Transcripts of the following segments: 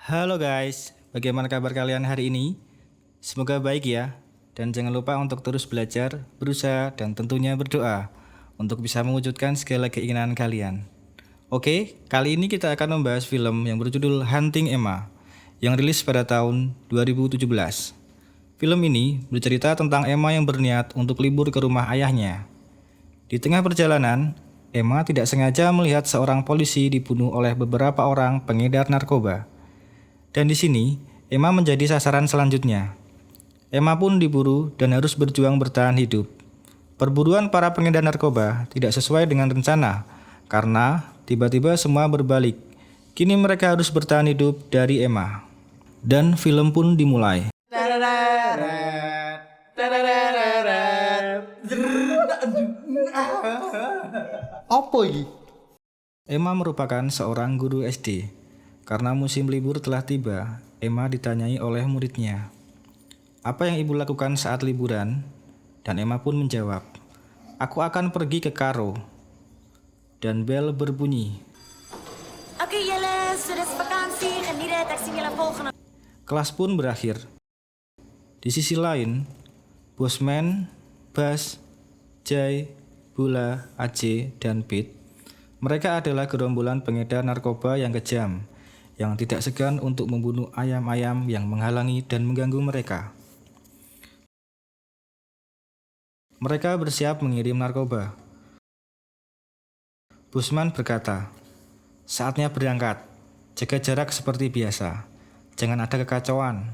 Halo guys, bagaimana kabar kalian hari ini? Semoga baik ya. Dan jangan lupa untuk terus belajar, berusaha, dan tentunya berdoa untuk bisa mewujudkan segala keinginan kalian. Oke, kali ini kita akan membahas film yang berjudul Hunting Emma yang rilis pada tahun 2017. Film ini bercerita tentang Emma yang berniat untuk libur ke rumah ayahnya. Di tengah perjalanan, Emma tidak sengaja melihat seorang polisi dibunuh oleh beberapa orang pengedar narkoba. Dan di sini, Emma menjadi sasaran selanjutnya. Emma pun diburu dan harus berjuang bertahan hidup. Perburuan para pengedar narkoba tidak sesuai dengan rencana, karena tiba-tiba semua berbalik. Kini mereka harus bertahan hidup dari Emma. Dan film pun dimulai. Apa ini? Emma merupakan seorang guru SD. Karena musim libur telah tiba, Emma ditanyai oleh muridnya, "Apa yang ibu lakukan saat liburan?" Dan Emma pun menjawab, "Aku akan pergi ke Karo." Dan bel berbunyi. Oké Jelle, het is vakantie. Geniet het. Ik zie jullie volgende. Kelas pun berakhir. Di sisi lain, Bosman, Bas, Jay, Bula, Aceh, dan Pete, mereka adalah gerombolan pengedar narkoba yang kejam, yang tidak segan untuk membunuh ayam-ayam yang menghalangi dan mengganggu mereka. Mereka bersiap mengirim narkoba. Bosman berkata, "Saatnya berangkat. Jaga jarak seperti biasa. Jangan ada kekacauan."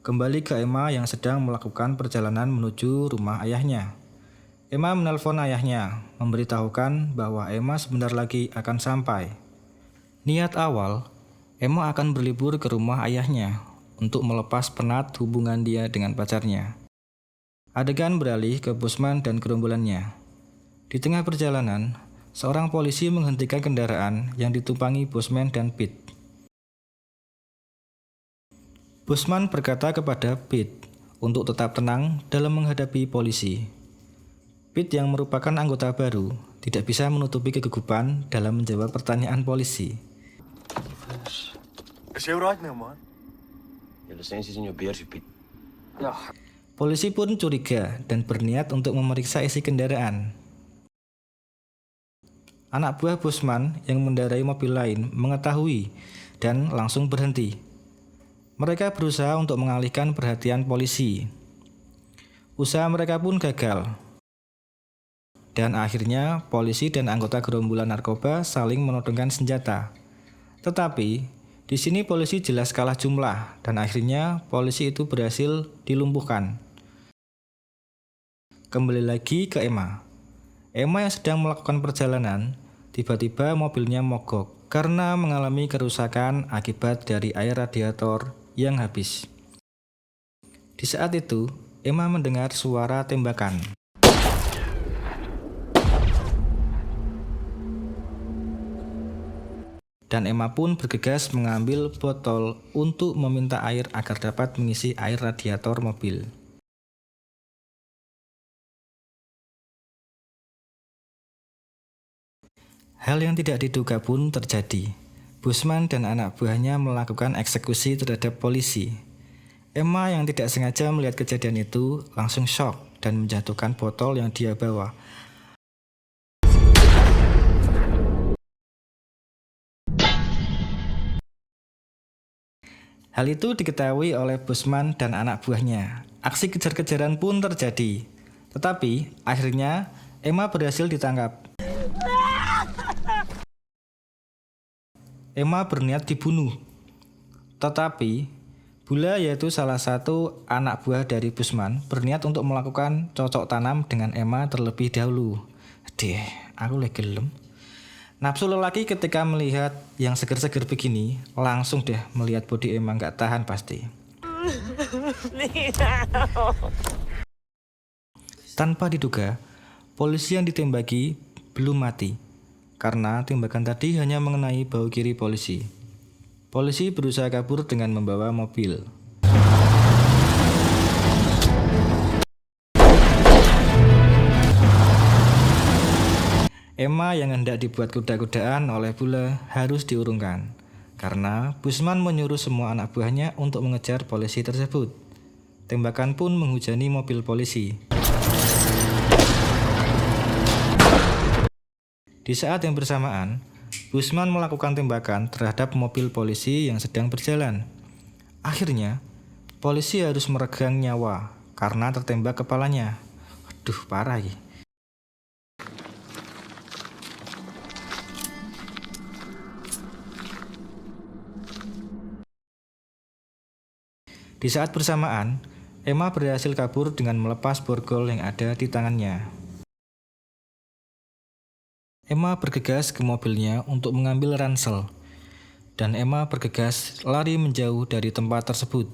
Kembali ke Emma yang sedang melakukan perjalanan menuju rumah ayahnya. Emma menelpon ayahnya, memberitahukan bahwa Emma sebentar lagi akan sampai. Niat awal, Emma akan berlibur ke rumah ayahnya untuk melepas penat hubungan dia dengan pacarnya. Adegan beralih ke Bosman dan gerombolannya. Di tengah perjalanan, seorang polisi menghentikan kendaraan yang ditumpangi Bosman dan Pete. Bosman berkata kepada Pete untuk tetap tenang dalam menghadapi polisi. Pete yang merupakan anggota baru tidak bisa menutupi kegugupan dalam menjawab pertanyaan polisi. Is jy right nou, man? Je licensie is in je beursie, Piet. Polisi pun curiga dan berniat untuk memeriksa isi kendaraan. Anak buah Bosman yang mengendarai mobil lain mengetahui dan langsung berhenti. Mereka berusaha untuk mengalihkan perhatian polisi. Usaha mereka pun gagal. Dan akhirnya polisi dan anggota gerombolan narkoba saling menodongkan senjata. Tetapi di sini polisi jelas kalah jumlah dan akhirnya polisi itu berhasil dilumpuhkan. Kembali lagi ke Emma. Emma yang sedang melakukan perjalanan, tiba-tiba mobilnya mogok karena mengalami kerusakan akibat dari air radiator yang habis. Di saat itu, Emma mendengar suara tembakan. Dan Emma pun bergegas mengambil botol untuk meminta air agar dapat mengisi air radiator mobil. Hal yang tidak diduga pun terjadi. Bosman dan anak buahnya melakukan eksekusi terhadap polisi. Emma yang tidak sengaja melihat kejadian itu langsung shock dan menjatuhkan botol yang dia bawa. Hal itu diketahui oleh Bosman dan anak buahnya. Aksi kejar-kejaran pun terjadi. Tetapi akhirnya Emma berhasil ditangkap. Emma berniat dibunuh. Tetapi Bula, yaitu salah satu anak buah dari Bosman, berniat untuk melakukan cocok tanam dengan Emma terlebih dahulu. Aku lagi gelem. Nafsu lelaki ketika melihat yang seger-seger begini, langsung deh melihat body Emma nggak tahan pasti. Tanpa diduga, polisi yang ditembaki belum mati. Karena tembakan tadi hanya mengenai bahu kiri polisi. Polisi berusaha kabur dengan membawa mobil. Emma yang hendak dibuat kuda-kudaan oleh Bula harus diurungkan, karena Busman menyuruh semua anak buahnya untuk mengejar polisi tersebut. Tembakan pun menghujani mobil polisi. Di saat yang bersamaan, Busman melakukan tembakan terhadap mobil polisi yang sedang berjalan. Akhirnya, polisi harus meregang nyawa karena tertembak kepalanya. Aduh, parah ya. Di saat bersamaan, Emma berhasil kabur dengan melepas borgol yang ada di tangannya. Emma bergegas ke mobilnya untuk mengambil ransel, dan Emma bergegas lari menjauh dari tempat tersebut.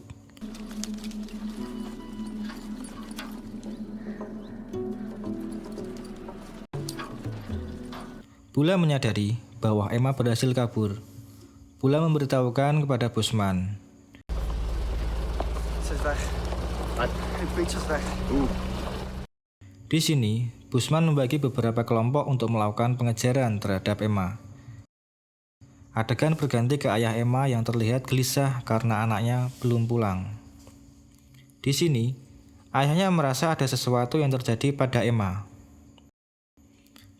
Bula menyadari bahwa Emma berhasil kabur. Bula memberitahukan kepada Busman. Ze is weg. Wat? Die fiets is weg. Di sini, Busman membagi beberapa kelompok untuk melakukan pengejaran terhadap Emma. Adegan berganti ke ayah Emma yang terlihat gelisah karena anaknya belum pulang. Di sini, ayahnya merasa ada sesuatu yang terjadi pada Emma.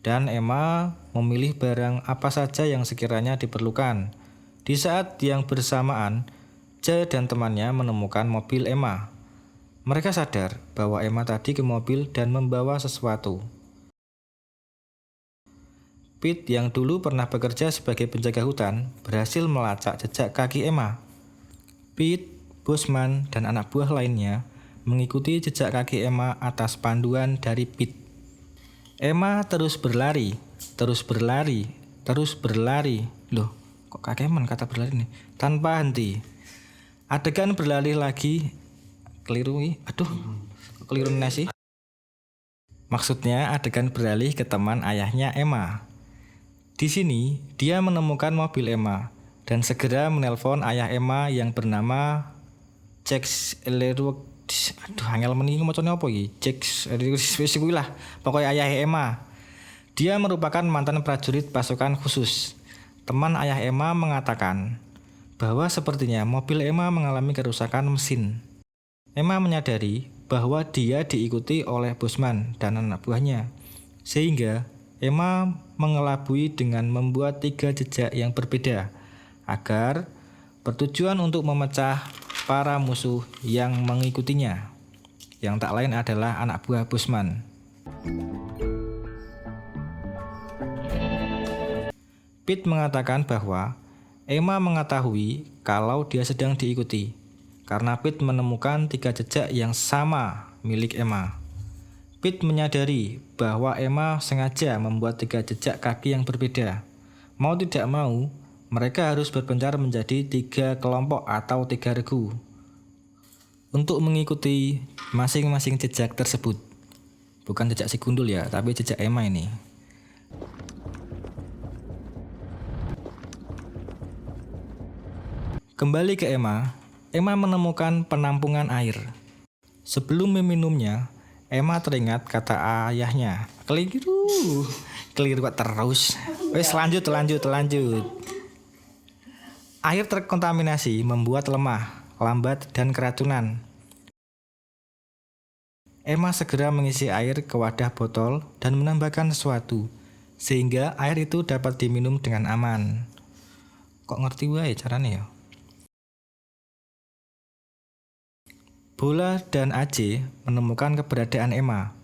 Dan Emma memilih barang apa saja yang sekiranya diperlukan. Di saat yang bersamaan, Jay dan temannya menemukan mobil Emma. Mereka sadar bahwa Emma tadi ke mobil dan membawa sesuatu. Pete yang dulu pernah bekerja sebagai penjaga hutan berhasil melacak jejak kaki Emma. Pete, Busman, dan anak buah lainnya mengikuti jejak kaki Emma atas panduan dari Pete. Emma terus berlari. Loh, kok kakeman kata berlari nih? Tanpa henti. Adegan berlari lagi. Keliru nasi. Maksudnya adegan beralih ke teman ayahnya Emma. Di sini, dia menemukan mobil Emma dan segera menelpon ayah Emma yang bernama Jack Leroy. Aduh, angel meni macamnya apa iki? Jack Leroy lah. Pokoknya ayah Emma. Dia merupakan mantan prajurit pasukan khusus. Teman ayah Emma mengatakan bahwa sepertinya mobil Emma mengalami kerusakan mesin. Emma menyadari bahwa dia diikuti oleh Busman dan anak buahnya, sehingga Emma mengelabui dengan membuat 3 jejak yang berbeda agar bertujuan untuk memecah para musuh yang mengikutinya, yang tak lain adalah anak buah Busman. Pete mengatakan bahwa Emma mengetahui kalau dia sedang diikuti, karena Pete menemukan 3 jejak yang sama milik Emma. Pete menyadari bahwa Emma sengaja membuat 3 jejak kaki yang berbeda. Mau tidak mau, mereka harus berpencar menjadi 3 kelompok atau 3 regu untuk mengikuti masing-masing jejak tersebut. Bukan jejak si gundul ya, tapi jejak Emma ini. Kembali ke Emma, Emma menemukan penampungan air. Sebelum meminumnya, Emma teringat kata ayahnya. Keliru terus. Wes lanjut. Air terkontaminasi membuat lemah, lambat, dan keracunan. Emma segera mengisi air ke wadah botol dan menambahkan sesuatu, sehingga air itu dapat diminum dengan aman. Kok ngerti wae caranya ya? Bula dan Aceh menemukan keberadaan Emma.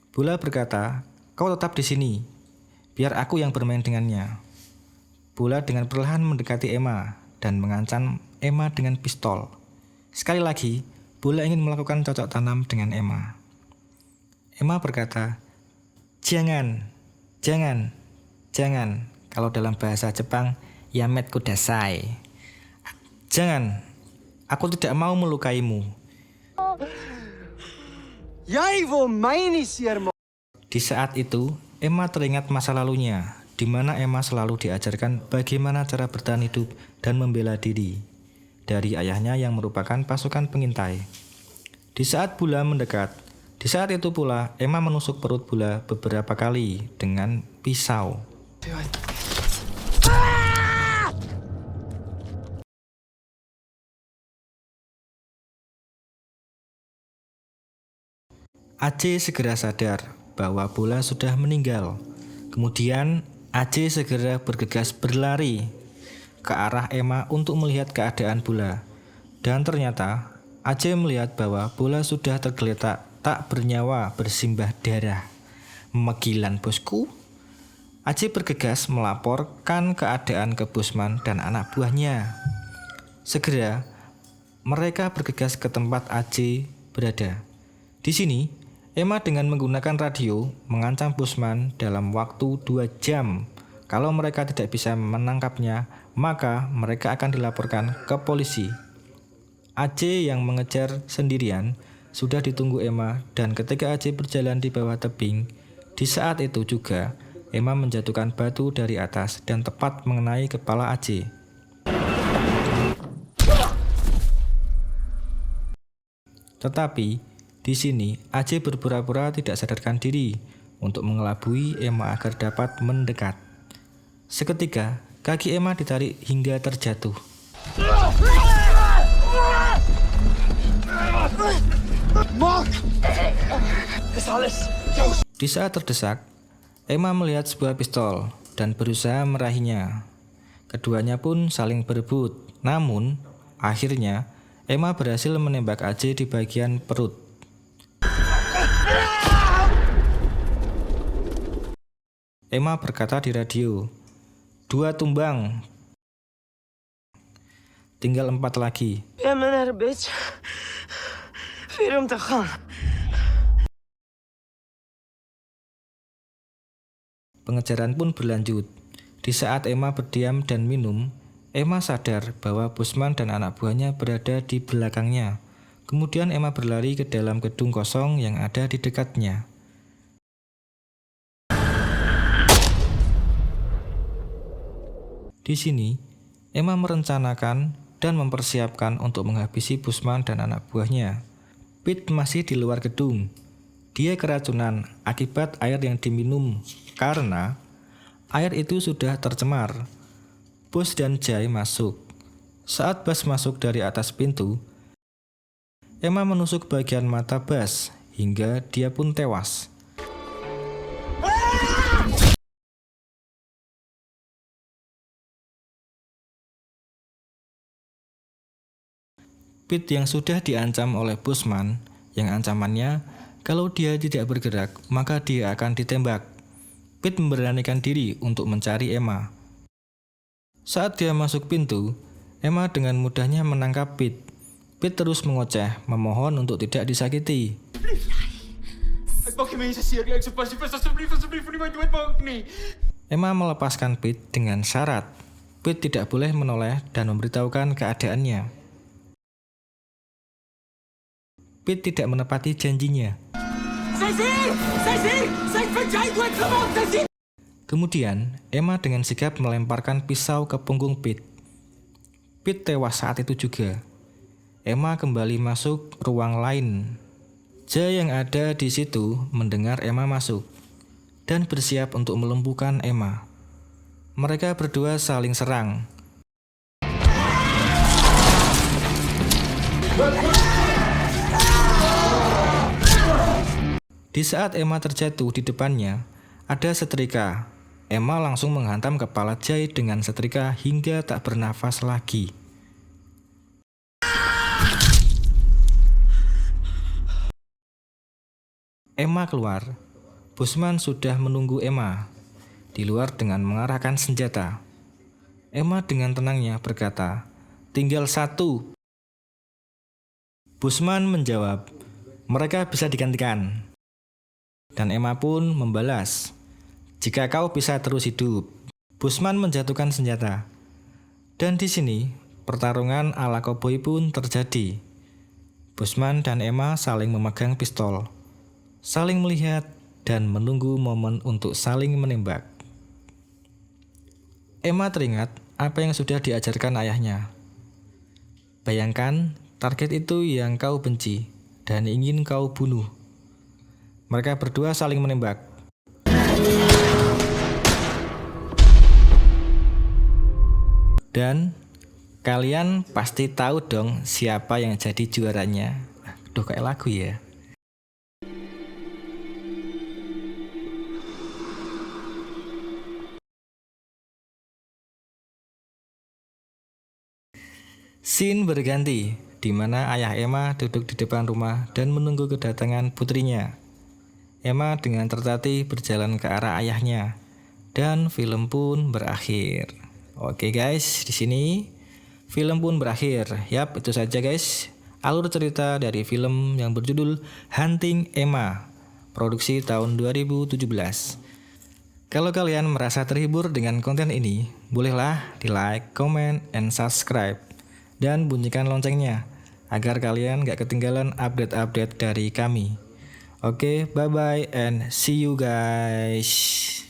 Bula berkata, "Kau tetap di sini, biar aku yang bermain dengannya." Bula dengan perlahan mendekati Emma dan mengancam Emma dengan pistol. Sekali lagi, Bula ingin melakukan cocok tanam dengan Emma. Emma berkata, Jangan. Kalau dalam bahasa Jepang, yamet kudasai. Jangan, aku tidak mau melukaimu. Di saat itu, Emma teringat masa lalunya, di mana Emma selalu diajarkan bagaimana cara bertahan hidup dan membela diri dari ayahnya yang merupakan pasukan pengintai. Di saat Bula mendekat, Di saat itu pula, Emma menusuk perut Bula beberapa kali dengan pisau. Aceh segera sadar bahwa Bula sudah meninggal. Kemudian Aceh segera bergegas berlari ke arah Emma untuk melihat keadaan Bula. Dan ternyata Aceh melihat bahwa Bula sudah tergeletak tak bernyawa bersimbah darah. Megilan bosku. Aceh bergegas melaporkan keadaan ke Busman dan anak buahnya. Segera mereka bergegas ke tempat Aceh berada. Di sini Emma dengan menggunakan radio mengancam Busman dalam waktu 2 jam. Kalau mereka tidak bisa menangkapnya, maka mereka akan dilaporkan ke polisi. Aceh yang mengejar sendirian sudah ditunggu Emma, dan ketika Aceh berjalan di bawah tebing, di saat itu juga Emma menjatuhkan batu dari atas dan tepat mengenai kepala Aceh. Tetapi di sini Aceh berpura-pura tidak sadarkan diri untuk mengelabui Emma agar dapat mendekat. Seketika kaki Emma ditarik hingga terjatuh. Di saat terdesak, Emma melihat sebuah pistol dan berusaha meraihnya. Keduanya pun saling berebut. Namun, akhirnya Emma berhasil menembak Aceh di bagian perut. Emma berkata di radio, 2 tumbang. Tinggal 4 lagi. Pengejaran pun berlanjut. Di saat Emma berdiam dan minum, Emma sadar bahwa Busman dan anak buahnya berada di belakangnya. Kemudian Emma berlari ke dalam gedung kosong yang ada di dekatnya. Di sini, Emma merencanakan dan mempersiapkan untuk menghabisi Busman dan anak buahnya. Pete masih di luar gedung. Dia keracunan akibat air yang diminum karena air itu sudah tercemar. Bus dan Jay masuk. Saat Bas masuk dari atas pintu, Emma menusuk bagian mata Bas hingga dia pun tewas. Pete yang sudah diancam oleh Busman, yang ancamannya kalau dia tidak bergerak maka dia akan ditembak. Pete memberanikan diri untuk mencari Emma. Saat dia masuk pintu, Emma dengan mudahnya menangkap Pete. Pete terus mengoceh, memohon untuk tidak disakiti. Emma melepaskan Pete dengan syarat Pete tidak boleh menoleh dan memberitahukan keadaannya. Pete tidak menepati janjinya. Kemudian, Emma dengan sigap melemparkan pisau ke punggung Pete. Pete tewas saat itu juga. Emma kembali masuk ruang lain. Jay yang ada di situ mendengar Emma masuk dan bersiap untuk melumpuhkan Emma. Mereka berdua saling serang. Di saat Emma terjatuh di depannya, ada setrika. Emma langsung menghantam kepala Jay dengan setrika hingga tak bernafas lagi. Emma keluar. Busman sudah menunggu Emma di luar dengan mengarahkan senjata. Emma dengan tenangnya berkata, "Tinggal 1. Busman menjawab, "Mereka bisa digantikan." Dan Emma pun membalas, "Jika kau bisa terus hidup." Busman menjatuhkan senjata. Dan di sini, pertarungan ala koboi pun terjadi. Busman dan Emma saling memegang pistol, saling melihat, dan menunggu momen untuk saling menembak. Emma teringat apa yang sudah diajarkan ayahnya. Bayangkan target itu yang kau benci dan ingin kau bunuh. Mereka berdua saling menembak. Dan kalian pasti tahu dong siapa yang jadi juaranya. Duh, kayak lagu ya. Scene berganti, di mana ayah Emma duduk di depan rumah dan menunggu kedatangan putrinya. Emma dengan tertatih berjalan ke arah ayahnya, dan film pun berakhir. Oke guys, di sini film pun berakhir. Yap, itu saja guys. Alur cerita dari film yang berjudul Hunting Emma, produksi tahun 2017. Kalau kalian merasa terhibur dengan konten ini, bolehlah di like, comment, and subscribe. Dan bunyikan loncengnya, agar kalian gak ketinggalan update-update dari kami. Oke, bye-bye and see you guys.